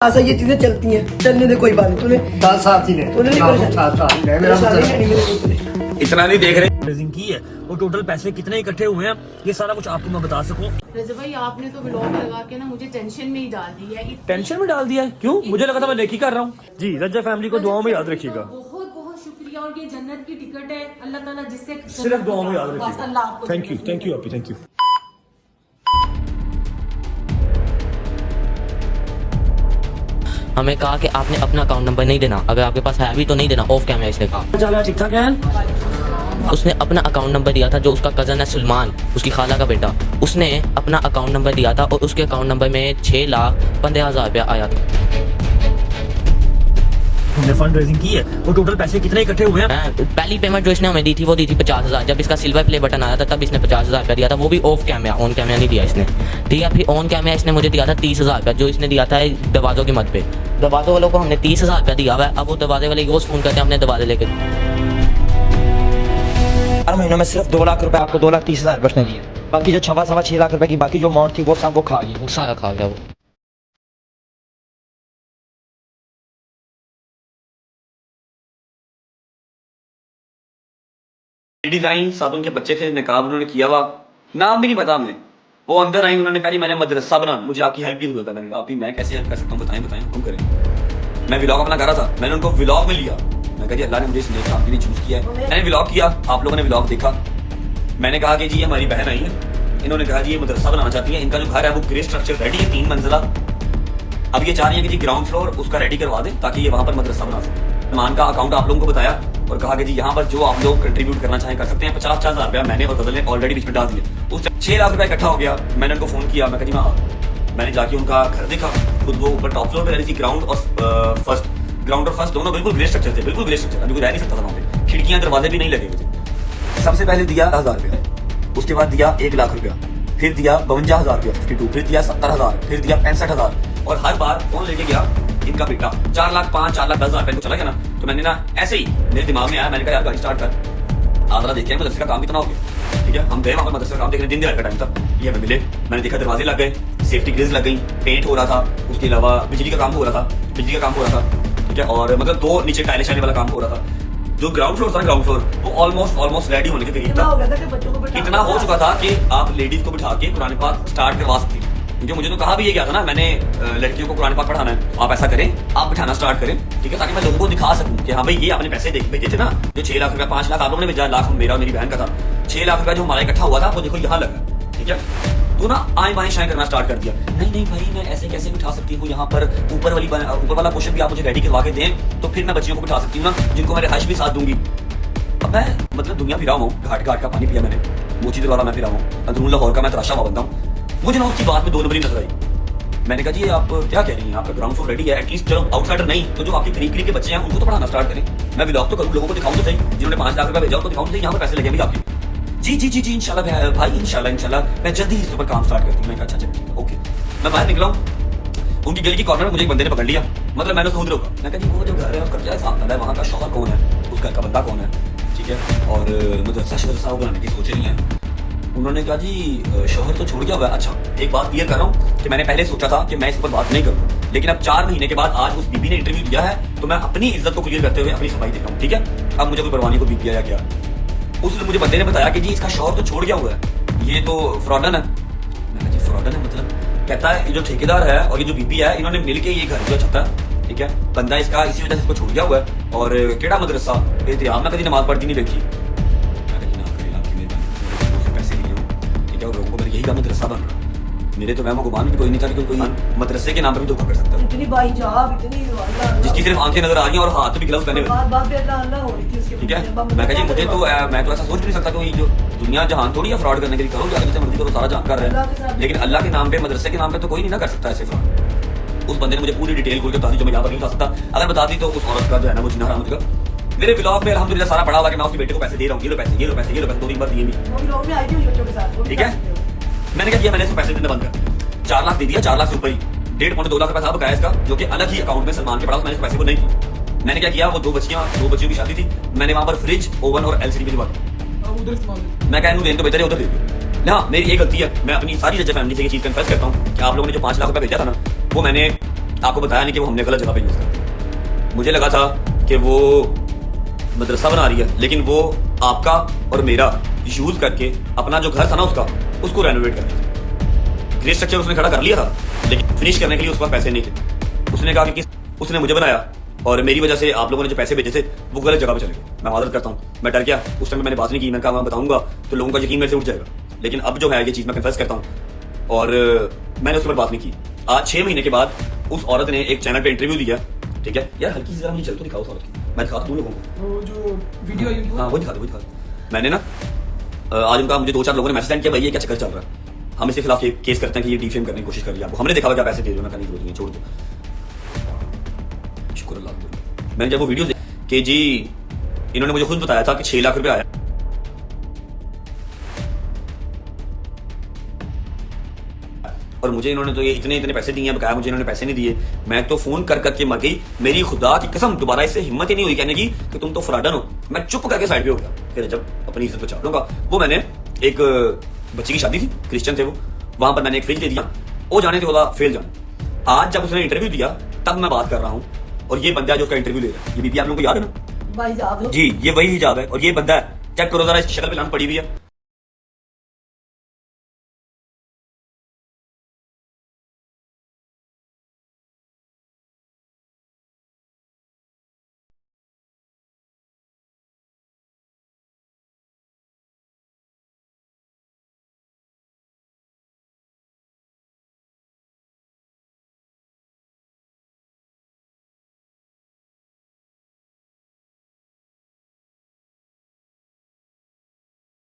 ऐसा ये चीजें चलती हैं, चलने दे कोई बात नहीं। तूने साथ ही ने तूने नहीं इतना नहीं देख रहे। रेजिंग की है वो टोटल पैसे कितने इकट्ठे हुए हैं ये सारा कुछ आपको मैं बता सकूं। रजा भाई आपने तो व्लॉग लगा के ना मुझे टेंशन में ही डाल दिया है। टेंशन में डाल दिया है क्यों? मुझे लगा था मैं लेखी कर रहा हूँ जी। रजा फैमिली को दुआओं में याद रखिएगा। बहुत बहुत शुक्रिया और ये जन्नत की टिकट है, अल्लाह ताला जिससे सिर्फ दुआओं में याद बस रखिएगा। अल्लाह आपको थैंक यू आपकी थैंक यू। हमें कहा कि आपने अपना अकाउंट नंबर नहीं देना, अगर आपके पास है अभी तो नहीं देना। ऑफ कैमरा इसने कहा। ठीक ठाक है। उसने अपना अकाउंट नंबर दिया था, जो उसका कज़न है सलमान, उसकी खाला का बेटा, उसने अपना अकाउंट नंबर दिया था और उसके अकाउंट नंबर में 6,15,000 रुपया आया था। हमने फंड रेजिंग की है वो टोटल पैसे कितने इकट्ठे हुए हैं? पहली पेमेंट जो इसने हमें दी थी वो दी थी 50,000। जब इसका सिल्वर प्ले बटन आया था तब इसने 50,000 रुपया दिया था, वो भी ऑफ कैमरा, ऑन कैमरा नहीं दिया इसने। ठीक है, फिर ऑन कैमरा इसने मुझे दिया था 30,000 रुपया, जो इसने दिया था दरवाजों की मद पे। दरवाजों वालों को हमने 30,000 रुपया दिया हुआ है। अब वो दरवाजे वाले रोज फोन करते हैं हमने दरवाजे लेके। हर महीनों में सिर्फ 2 लाख रुपए आपको 2,30,000 बचने दिए, बाकी जो 6 लाख रुपए की बाकी जो अमाउंट थी वो सब वो खा गई। वो सारा खा गया वो। डिजाइन साबुन के बच्चे थे, निकाब उन्होंने किया हुआ, नाम भी नहीं पता हमने। वो अंदर आई, उन्होंने कहा जी मैंने मदरसा बनाना, मुझे आपकी हेल्प की जरूरत है। मैंने कहा आप ही मैं कैसे हेल्प कर सकता हूँ, बताएं हुक्म करें। मैं व्लॉग अपना कर रहा था, मैंने उनको व्लॉग में लिया। मैं कहा जी अल्लाह ने मुझे इस नेक काम के लिए चूज किया है। मैंने व्लॉग किया, आप लोगों ने व्लॉग देखा। मैंने कहा कि जी हमारी बहन आई है, इन्होंने कहा जी ये मदरसा बनाना चाहती है, इनका जो घर है वो ग्रे स्ट्रक्चर रेडी है, 3 मंजिला। अब ये चाह रही है कि जी ग्राउंड फ्लोर उसका रेडी करवा दें ताकि ये वहां पर मदरसा बना सके। मान का अकाउंट आप लोगों को बताया और कहा कि जी यहाँ पर जो आप लोग कंट्रीब्यूट करना चाहें कर सकते हैं। 50,000 रुपया मैंने और बदल ने ऑलरेडी बीच में डाल दिया। उस 6 लाख रुपया इकट्ठा हो गया। मैंने उनको फोन किया, मैं कहा जी मैंने जाके उनका घर देखा। खुद वो ऊपर टॉप फ्लोर पे रह रही थी। ग्राउंड और फर्स्ट दोनों बिल्कुल ग्रे स्ट्रक्चर थे, बिल्कुल ग्रे स्ट्रक्चर। अभी कोई रह नहीं सकता था वहाँ पे, खिड़कियां दरवाजे भी नहीं लगे हुए थे। सबसे पहले दिया 1000 रुपया, उसके बाद दिया 1 लाख रुपया, फिर दिया 52,000 रुपया 52, फिर दिया 70,000, फिर दिया 65,000। और हर बार कौन लेके गया? इनका बेटा। 4 लाख 5, 4 लाख 10,000 रुपए को चला गया ना। तो मैंने ना ऐसे ही मेरे दिमाग में आया, मैंने कहा यार गाड़ी स्टार्ट कर, आदरा देखे मदरसे का काम कितना हो गया। ठीक है, हम गए वहां पर मदरसे का काम देखने, दिन दिहाड़े का टाइम था। ये हमें मिले, मैंने देखा दरवाजे लग गए, सेफ्टी ग्रिल्स लग गई, पेंट हो रहा था, उसके अलावा बिजली का काम हो रहा था, ठीक है। और मतलब 2 नीचे टाइलें छाने वाला काम हो रहा था। जो ग्राउंड फ्लोर था, ग्राउंड फ्लोर वो ऑलमोस्ट रेडी होने के करीब था। इतना हो चुका था कि आप लेडीज को बिठा के कुरान पाक स्टार्ट करवा सकती थी। क्योंकि मुझे तो कहा भी ये क्या था ना, मैंने लड़कियों को कुरान पाक पढ़ाना है, आप ऐसा करें, आप बिठाना स्टार्ट करें, ठीक है, ताकि मैं लोगों को दिखा सकूं कि हाँ भाई ये आपने पैसे भेजे थे ना, जो 6 लाख रुपया 5 लाख आप लोगों ने भेजा, लाख मेरा और मेरी बहन का था, 6 लाख रुपया जो हमारा इकट्ठा हुआ था वो देखो यहाँ लगा। ठीक है, तो ना आए बाएं शाएं करना स्टार्ट कर दिया। नहीं भाई मैं ऐसे कैसे बिठा सकती हूँ यहाँ पर, ऊपर वाला पोर्शन भी आप मुझे रेडी करवा के दें तो फिर मैं बच्चियों को बिठा सकती हूँ ना, जिनको मैं रिहाइश भी साथ दूंगी। अब मैं मतलब दुनिया फिरा हूँ, घाट घाट का पानी पिया मैंने, मोची दरवाजा मैं फिरा हूँ, अंदरून लाहौर का मैं तराशा हुआ बंदा हूँ। मुझे ना उसकी बात में 2 नंबरी नजर आई। मैंने कहा जी आप क्या कह रही हैं, आपका ग्राउंड फ्लोर रेडी है, एटलीस्ट चलो आउटसाइडर नहीं तो जो आपके करीब के बच्चे हैं उनको तो पढ़ाना स्टार्ट करें। मैं व्लॉग तो करूँ, लोगों को दिखाऊं तो सही, जिन्होंने 5 लाख रुपया भेजा उनको दिखाऊं तो सही, यहाँ पर पैसे लगे भी आपके। जी इंशाल्लाह भाई, इंशाल्लाह मैं जल्दी इस पर काम स्टार्ट करती हूँ। मैं अच्छा चल ओके। मैं बाहर निकला हूँ, उनकी गली की कॉर्नर में मुझे एक बंदे ने पकड़ लिया। मतलब मैंने उसको रोका, मैं कहा जी वो जो घर है उसका क्या सामने है, वहाँ का शौहर कौन है, उस घर का बंदा कौन है, ठीक है, और मदरसा बनाने की सोच रही है। उन्होंने कहा जी शौहर तो छोड़ गया हुआ है। अच्छा एक बात क्लियर कर रहा हूँ कि मैंने पहले सोचा था कि मैं इस पर बात नहीं करूँ, लेकिन अब 4 महीने के बाद आज उस बीबी ने इंटरव्यू दिया है तो मैं अपनी इज्जत को क्लियर करते हुए अपनी सफाई दे रहा हूँ। ठीक है, अब मुझे कोई परवानी को बीत गया या क्या। उसने मुझे बंदे ने बताया कि जी इसका शौहर तो छोड़ गया हुआ है, ये तो फ्रॉडन है। मैं कहा जी फ्रॉडन है मतलब? कहता है ये जो ठेकेदार है और ये जो बीबी है इन्होंने मिलकर ये घर जो छता है, ठीक है, बंदा इसका इसी वजह से इसको छोड़ गया हुआ है। और केड़ा मदरसा एहतराम में कभी नमाज पढ़ती नहीं देखी। और लोगों को मैंने यही कहा मदरसा बन रहा, मेरे तो वहमो गुमान भी कोई नहीं था कि कोई मदरसे के नाम पर भी धोखा कर सकता है। जिसकी सिर्फ आंखें नजर आ रही हैं और हाथ भी ग्लव्स पहने हुए। ठीक है, मैं कहा जी मुझे तो मैं तो ऐसा सोच नहीं सकता कि जो दुनिया जहान थोड़ी है फ्रॉड करने के लिए, करो जैसे मर्जी करो, सारा जान कर रहे हैं, लेकिन अल्लाह के नाम पे मदरसे के नाम पे तो कोई नहीं ना कर सकता ऐसे फ्रॉड। उस बंदे ने मुझे पूरी डिटेल खोल के बता दी जो मैं यहाँ पर नहीं बता सकता। अगर बता दी तो उस औरत का जो है ना वो जीना हराम हो जाएगा। मेरे ब्लॉग में अल्हम्दुलिल्लाह सारा पड़ा हुआ कि मैं उसके बेटे को पैसे दे रहा हूँ, ये लो पैसे 2-3 बार दिए भी। ठीक है, मैंने क्या किया, मैंने इसको पैसे देना बंद कर 4 लाख दे दिया। 4 लाख से ऊपर ही 1.5-2 लाख रुपया था बकाया इसका, जो कि अलग ही अकाउंट में सलमान के पड़ा, मैंने इस पैसे को नहीं दिया। मैंने क्या किया, वो 2 बच्चियों की शादी थी, मैंने वहां पर फ्रिज, ओवन और LCD भिजवा दी। मैं कहूँ देने तो बेहतर है उधर दे दिया। हाँ मेरी एक गलती है, मैं अपनी सारी रजा फैमिली से ये चीज कन्फेस करता हूँ कि आप लोगों ने जो 5 लाख रुपया भेजा था ना, वो मैंने आपको बताया नहीं कि वो हमने गलत जगह पे यूज करा। मुझे लगा था कि वो मदरसा बना रही है, लेकिन वो आपका और मेरा यूज करके अपना जो घर था ना उसको रेनोवेट कर रही थी। ग्रे स्ट्रक्चर उसने खड़ा कर लिया था, लेकिन फिनिश करने के लिए उसके पास पैसे नहीं थे। उसने कहा कि उसने मुझे बनाया और मेरी वजह से आप लोगों ने जो पैसे भेजे थे वो गलत जगह पे चले गए। मैं माजरत करता हूँ, मैं डर गया। उस टाइम मैंने बात नहीं की, मैंने कहा मैं बताऊंगा तो लोगों का यकीन मेरे से उठ जाएगा। लेकिन अब जो है ये चीज़ मैं कन्फेस करता हूँ और मैंने उसके ऊपर बात नहीं की। आज 6 महीने के बाद उस औरत ने एक चैनल पे इंटरव्यू दिया, ठीक है यार, हल्की सी जरा मुझे चल तो दिखाओ उस औरत की, मैं दिखा दूँ लोगों को वो जो वीडियो हाँ वो दिखा दो। मैंने ना आज उनका मुझे 2-4 लोगों ने मैसेज सेंड किया, भाई ये क्या चक्कर चल रहा है, हम इसके खिलाफ केस करते हैं कि ये डिफेम करने की कोशिश कर रही है आपको, हमने देखा हुआ क्या पैसे दे रहे हो, मैं करने की जरूरत नहीं, छोड़ दो। शुक्र अल्लाह। मैंने जब वो वीडियो देखी कि जी इन्होंने मुझे खुद बताया था कि 6 लाख रुपए आया और मुझे इन्होंने तो ये इतने पैसे दिए हैं, बकाया मुझे इन्होंने पैसे नहीं दिए। मैं तो फोन कर करके मर गई, मेरी खुदा की कसम दोबारा इससे हिम्मत ही नहीं हुई कहने की कि तुम तो फ्रॉडन हो। मैं चुप करके साइड पे हो गया, फिर जब अपनी इज्जत बचा लूंगा। वो मैंने एक बच्ची की शादी थी, क्रिश्चियन थे वो, वहां पर मैंने एक फ्रिज दे दिया, वो जाने थे वाला फेल जाने। आज जब उसने इंटरव्यू दिया तब मैं बात कर रहा हूँ और ये बंदा जो उसका इंटरव्यू ले रहा है, ये बीबी आप लोगों को याद है ना भाई साहब जी, ये वही हिजाब है और ये बंदा है, चेक करो जरा इसकी शक्ल पे लान पड़ी हुई है।